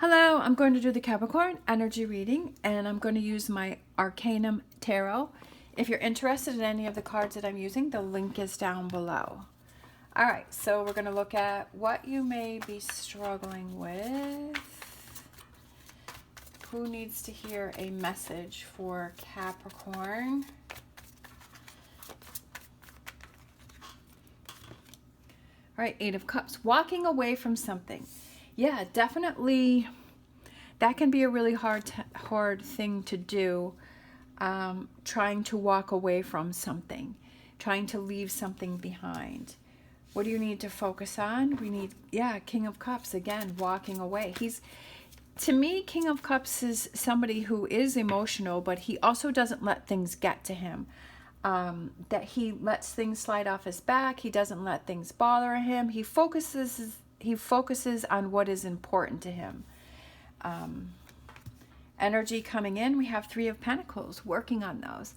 Hello, I'm going to do the Capricorn energy reading, and I'm going to use my Arcanum Tarot. If you're interested in any of the cards that I'm using, the link is down below. All right, so we're going to look at what you may be struggling with. Who needs to hear a message for Capricorn? All right, Eight of Cups, walking away from something. Yeah, definitely. That can be a really hard thing to do. Trying to walk away from something, trying to leave something behind. What do you need to focus on? We need, King of Cups again, walking away. To me, King of Cups is somebody who is emotional, but he also doesn't let things get to him. That he lets things slide off his back. He doesn't let things bother him. He focuses on what is important to him. Energy coming in, we have Three of Pentacles, working on those.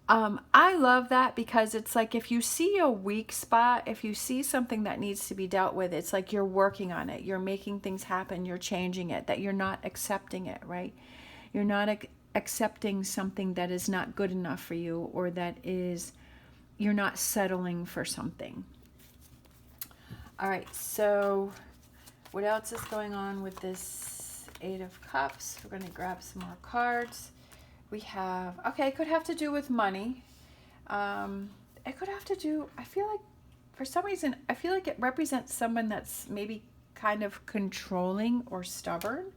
I love that because it's like if you see a weak spot, if you see something that needs to be dealt with, it's like you're working on it. You're making things happen. You're changing it, that you're not accepting it, right? You're not accepting something that is not good enough for you, or you're not settling for something. All right, so what else is going on with this Eight of Cups? We're going to grab some more cards. We have, okay, it could have to do with money. It could have to do, I feel like, for some reason, I feel like it represents someone that's maybe kind of controlling or stubborn.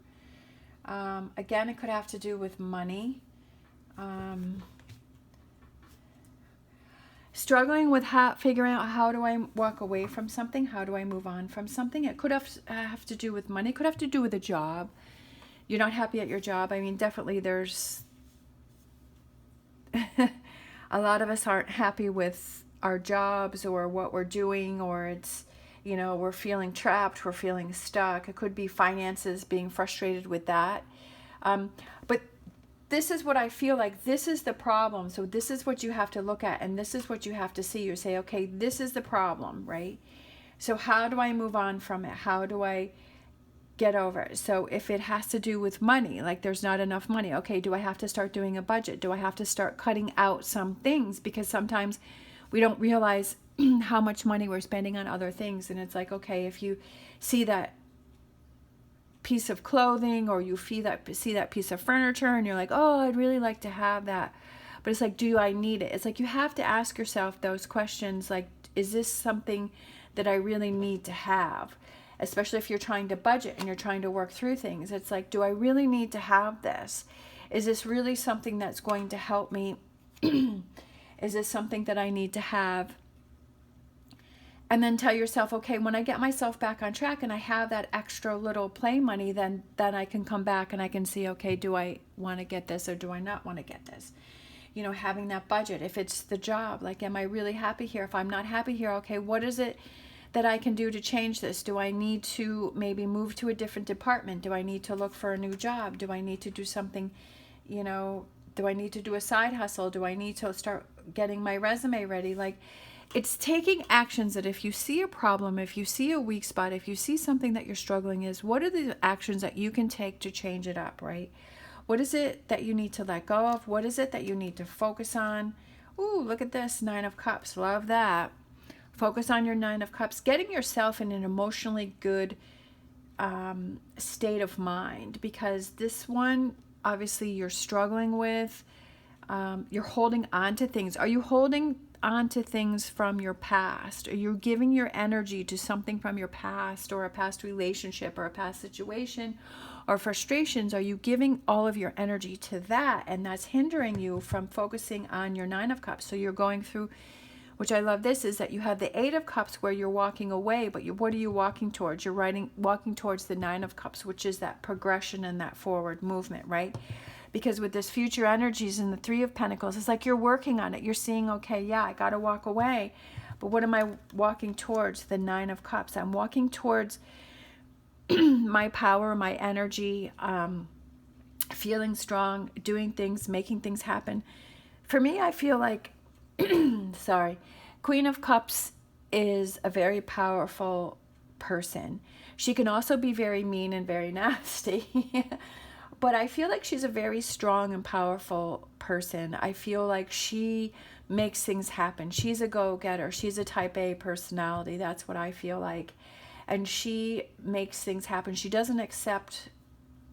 Again, it could have to do with money. Struggling with figuring out how do I walk away from something? How do I move on from something? It could have to do with money. It could have to do with a job. You're not happy at your job. I mean, definitely there's a lot of us aren't happy with our jobs or what we're doing, or it's, we're feeling trapped, we're feeling stuck. It could be finances, being frustrated with that. But this is what I feel like. This is the problem. So this is what you have to look at, and this is what you have to see. You say, okay, this is the problem, right? So how do I move on from it? How do I get over it? So if it has to do with money, like there's not enough money, okay, do I have to start doing a budget? Do I have to start cutting out some things? Because sometimes we don't realize how much money we're spending on other things. And it's like, okay, if you see that piece of clothing, or you see that piece of furniture, and you're like, oh, I'd really like to have that, but it's like, do I need it? It's like you have to ask yourself those questions, like, is this something that I really need to have? Especially if you're trying to budget and you're trying to work through things. It's like, do I really need to have this? Is this really something that's going to help me? Is this something that I need to have? And then tell yourself, okay, when I get myself back on track and I have that extra little play money, then I can come back and I can see, okay, do I want to get this or do I not want to get this? Having that budget. If it's the job, like, am I really happy here? If I'm not happy here, okay, what is it that I can do to change this? Do I need to maybe move to a different department? Do I need to look for a new job? Do I need to do something, do I need to do a side hustle? Do I need to start getting my resume ready? Like, it's taking actions that if you see a problem, if you see a weak spot, if you see something that you're struggling is, what are the actions that you can take to change it up, right? What is it that you need to let go of? What is it that you need to focus on? Ooh, look at this, Nine of Cups. Love that. Focus on your Nine of Cups. Getting yourself in an emotionally good state of mind, because this one, obviously, you're struggling with. You're holding on to things. Are you holding on to things from your past? Are you giving your energy to something from your past, or a past relationship, or a past situation, or frustrations? Are you giving all of your energy to that, and that's hindering you from focusing on your Nine of Cups? So you're going through, which I love this, is that you have the Eight of Cups where you're walking away, but what are you walking towards? You're walking towards the Nine of Cups, which is that progression and that forward movement, right? Because with this future energies and the Three of Pentacles, it's like you're working on it. You're seeing, okay, yeah, I got to walk away. But what am I walking towards? The Nine of Cups. I'm walking towards my power, my energy, feeling strong, doing things, making things happen. For me, I feel like, sorry, Queen of Cups is a very powerful person. She can also be very mean and very nasty. But I feel like she's a very strong and powerful person. I feel like she makes things happen. She's a go-getter. She's a type A personality. That's what I feel like. And she makes things happen. She doesn't accept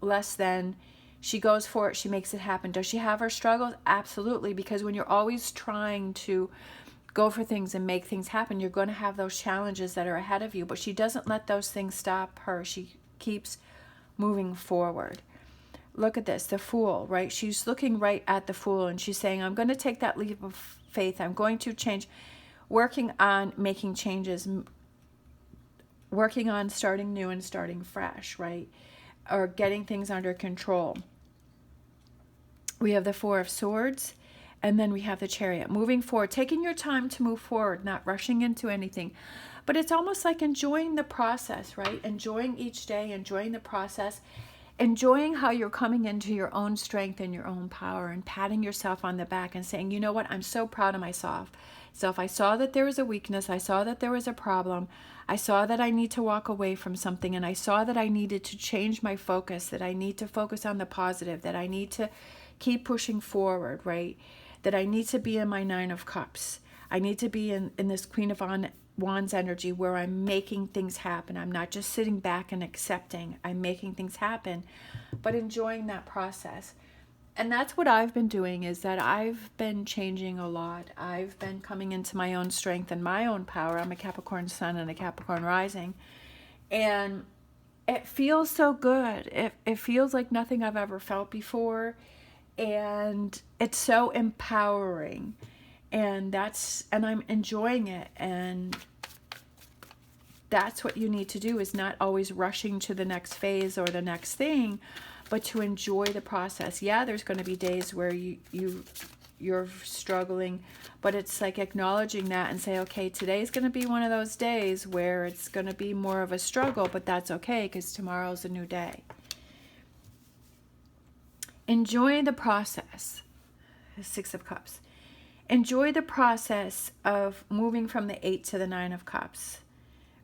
less than. She goes for it. She makes it happen. Does she have her struggles? Absolutely. Because when you're always trying to go for things and make things happen, you're going to have those challenges that are ahead of you. But she doesn't let those things stop her. She keeps moving forward. Look at this, the Fool, right? She's looking right at the Fool and she's saying, I'm going to take that leap of faith. I'm going to change, working on making changes, working on starting new and starting fresh, right? Or getting things under control. We have the Four of Swords, and then we have the Chariot. Moving forward, taking your time to move forward, not rushing into anything. But it's almost like enjoying the process, right? Enjoying each day, enjoying the process, enjoying how you're coming into your own strength and your own power, and patting yourself on the back and saying, you know what, I'm so proud of myself. So if I saw that there was a weakness, I saw that there was a problem, I saw that I need to walk away from something, and I saw that I needed to change my focus, that I need to focus on the positive, that I need to keep pushing forward, right? That I need to be in my Nine of Cups. I need to be in this Queen of Wands energy where I'm making things happen. I'm not just sitting back and accepting. I'm making things happen, but enjoying that process. And that's what I've been doing, is that I've been changing a lot. I've been coming into my own strength and my own power. I'm a Capricorn sun and a Capricorn rising. And it feels so good. It feels like nothing I've ever felt before. And it's so empowering. And I'm enjoying it. And that's what you need to do, is not always rushing to the next phase or the next thing, but to enjoy the process. Yeah, there's going to be days where you're struggling, but it's like acknowledging that and say, okay, today's going to be one of those days where it's going to be more of a struggle, but that's okay because tomorrow's a new day. Enjoy the process. The Six of Cups. Enjoy the process of moving from the Eight to the Nine of Cups,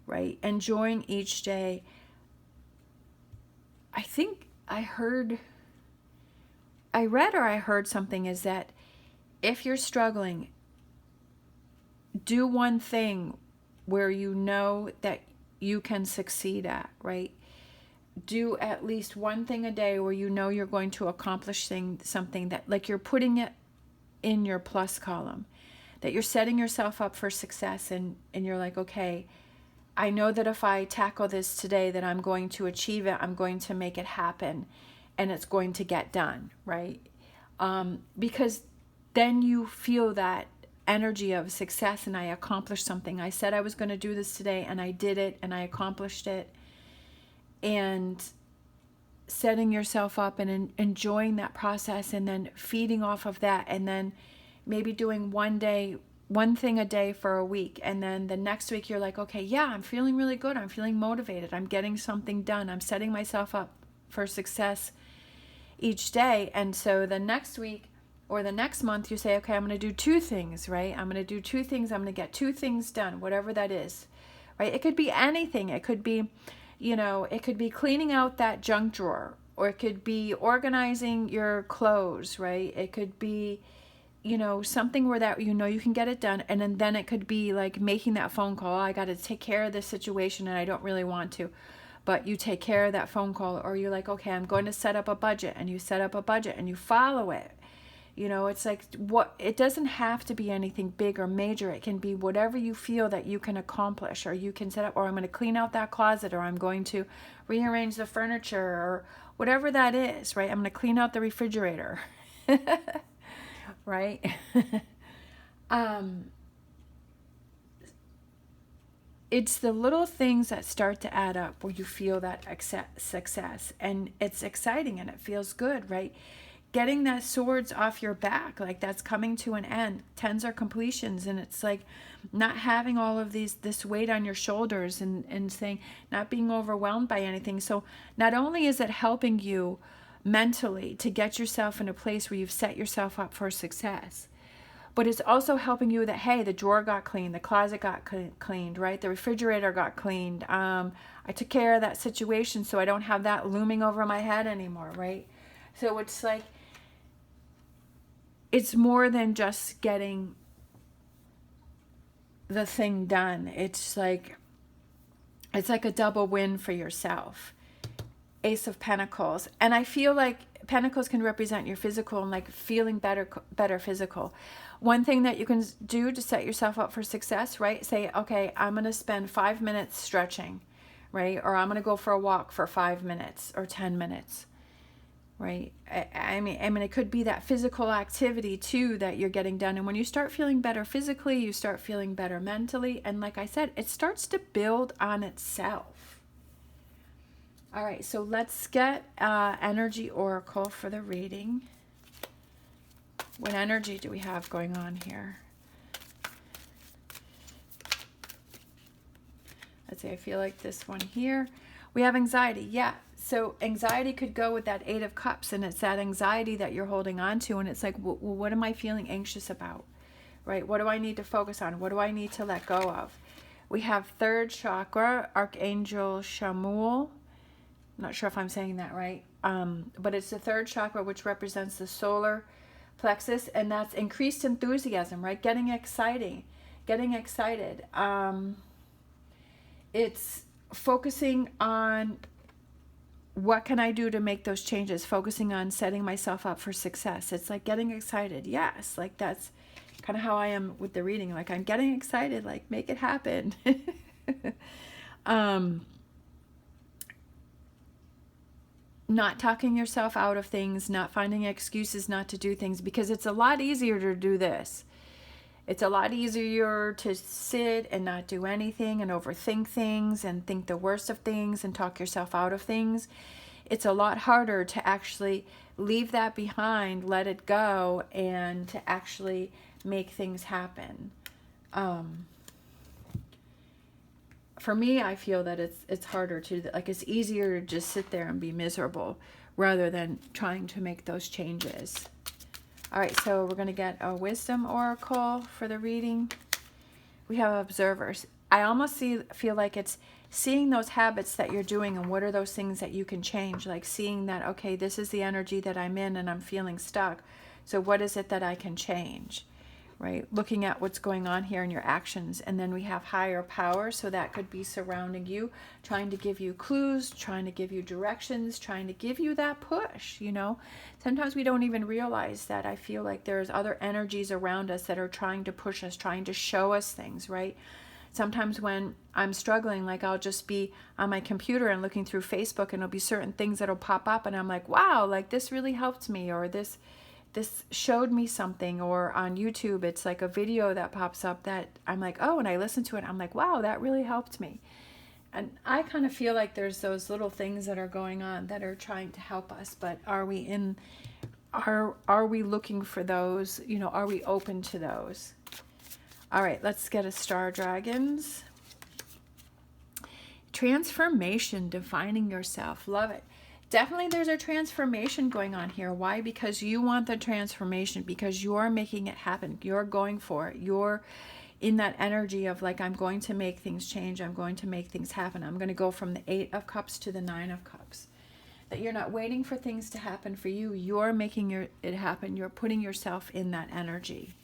right? Enjoying each day. I think I heard something, is that if you're struggling, do one thing where you know that you can succeed at, right? Do at least one thing a day where you know you're going to accomplish something that, like, you're putting it in your plus column, that you're setting yourself up for success, and you're like, okay, I know that if I tackle this today, that I'm going to achieve it, I'm going to make it happen, and it's going to get done, right? Because then you feel that energy of success, and I accomplished something. I said I was going to do this today, and I did it, and I accomplished it. And setting yourself up and enjoying that process, and then feeding off of that, and then maybe doing one thing a day for a week, and then the next week you're like, okay, yeah, I'm feeling really good, I'm feeling motivated, I'm getting something done, I'm setting myself up for success each day. And so the next week or the next month you say, okay, I'm going to do two things, right? I'm going to do two things, I'm going to get two things done, whatever that is, right? It could be anything. It could be, it could be cleaning out that junk drawer, or it could be organizing your clothes, right? It could be, something where that, you can get it done. And then it could be like making that phone call. I got to take care of this situation and I don't really want to, but you take care of that phone call. Or you're like, okay, I'm going to set up a budget, and you set up a budget and you follow it. It's like, it doesn't have to be anything big or major. It can be whatever you feel that you can accomplish, or you can set up, or I'm going to clean out that closet, or I'm going to rearrange the furniture, or whatever that is, right? I'm going to clean out the refrigerator, right? It's the little things that start to add up where you feel that success, and it's exciting and it feels good, right? Getting that swords off your back, like that's coming to an end. Tens are completions, and it's like not having all of this weight on your shoulders, and saying, not being overwhelmed by anything. So not only is it helping you mentally to get yourself in a place where you've set yourself up for success, But it's also helping you that, hey, the drawer got cleaned, the closet got cleaned, right? The refrigerator got cleaned. I took care of that situation so I don't have that looming over my head anymore, right? So it's like, it's more than just getting the thing done. It's like a double win for yourself. Ace of Pentacles. And I feel like Pentacles can represent your physical and like feeling better physical. One thing that you can do to set yourself up for success, right? Say, okay, I'm going to spend 5 minutes stretching, right? Or I'm going to go for a walk for 5 minutes or 10 minutes, right? I mean, it could be that physical activity too that you're getting done. And when you start feeling better physically, you start feeling better mentally. And like I said, it starts to build on itself. All right, so let's get Energy Oracle for the reading. What energy do we have going on here? Let's see, I feel like this one here. We have anxiety, yeah. So anxiety could go with that Eight of Cups, and it's that anxiety that you're holding on to, and it's like, well, what am I feeling anxious about, right? What do I need to focus on? What do I need to let go of? We have third chakra, Archangel Chamuel. I'm not sure if I'm saying that right, but it's the third chakra, which represents the solar plexus, and that's increased enthusiasm, right? Getting excited. It's focusing on what can I do to make those changes, focusing on setting myself up for success. It's like getting excited. Yes, like that's kind of how I am with the reading. Like I'm getting excited, like make it happen. Not talking yourself out of things, not finding excuses not to do things, because it's a lot easier to do this. It's a lot easier to sit and not do anything and overthink things and think the worst of things and talk yourself out of things. It's a lot harder to actually leave that behind, let it go, and to actually make things happen. For me, I feel that it's harder to, like, it's easier to just sit there and be miserable rather than trying to make those changes. All right, so we're going to get a wisdom oracle for the reading. We have observers. I almost feel like it's seeing those habits that you're doing and what are those things that you can change, like seeing that, okay, this is the energy that I'm in and I'm feeling stuck. So what is it that I can change? Right? Looking at what's going on here in your actions. And then we have higher power. So that could be surrounding you, trying to give you clues, trying to give you directions, trying to give you that push, you know. Sometimes we don't even realize that. I feel like there's other energies around us that are trying to push us, trying to show us things, right? Sometimes when I'm struggling, like I'll just be on my computer and looking through Facebook, and there'll be certain things that'll pop up and I'm like, wow, like this really helped me, or this showed me something. Or on YouTube, it's like a video that pops up that I'm like, oh, and I listen to it, I'm like, wow, that really helped me. And I kind of feel like there's those little things that are going on that are trying to help us, but are we looking for those? You know, are we open to those? All right, let's get a Star Dragons. Transformation, defining yourself. Love it. Definitely there's a transformation going on here. Why? Because you want the transformation, because you're making it happen. You're going for it. You're in that energy of like, I'm going to make things change. I'm going to make things happen. I'm going to go from the 8 of Cups to the 9 of Cups. That you're not waiting for things to happen for you. You're making it happen. You're putting yourself in that energy.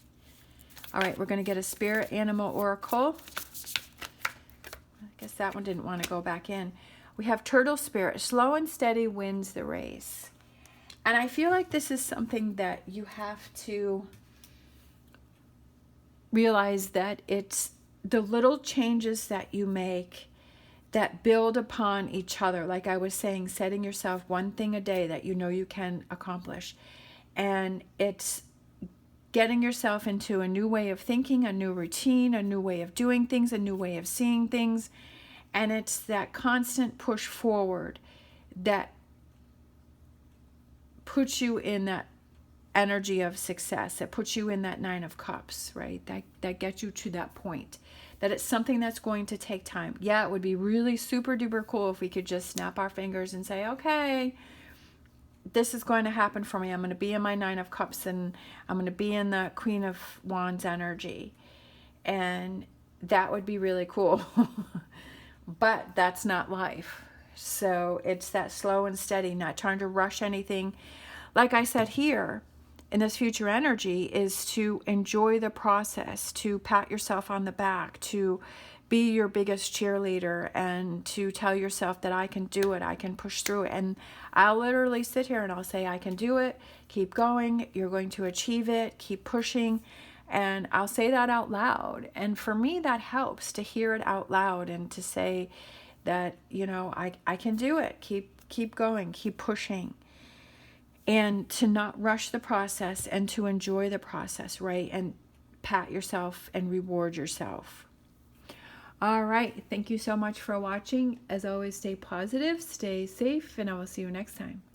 All right, we're going to get a Spirit Animal Oracle. I guess that one didn't want to go back in. We have Turtle Spirit. Slow and steady wins the race. And I feel like this is something that you have to realize, that it's the little changes that you make that build upon each other. Like I was saying, setting yourself one thing a day that you know you can accomplish. And it's getting yourself into a new way of thinking, a new routine, a new way of doing things, a new way of seeing things. And it's that constant push forward that puts you in that energy of success, that puts you in that 9 of Cups, right? That gets you to that point. That it's something that's going to take time. Yeah, it would be really super duper cool if we could just snap our fingers and say, okay, this is going to happen for me. I'm going to be in my Nine of Cups, and I'm going to be in the Queen of Wands energy. And that would be really cool. But that's not life. So it's that slow and steady, not trying to rush anything. Like I said here, in this future energy, is to enjoy the process, to pat yourself on the back, to be your biggest cheerleader, and to tell yourself that I can do it, I can push through it. And I'll literally sit here and I'll say, I can do it, keep going, you're going to achieve it, keep pushing. And I'll say that out loud. And for me, that helps to hear it out loud and to say that, you know, I can do it, keep going, keep pushing. And to not rush the process, and to enjoy the process, right? And pat yourself and reward yourself. All right. Thank you so much for watching. As always, stay positive, stay safe, and I will see you next time.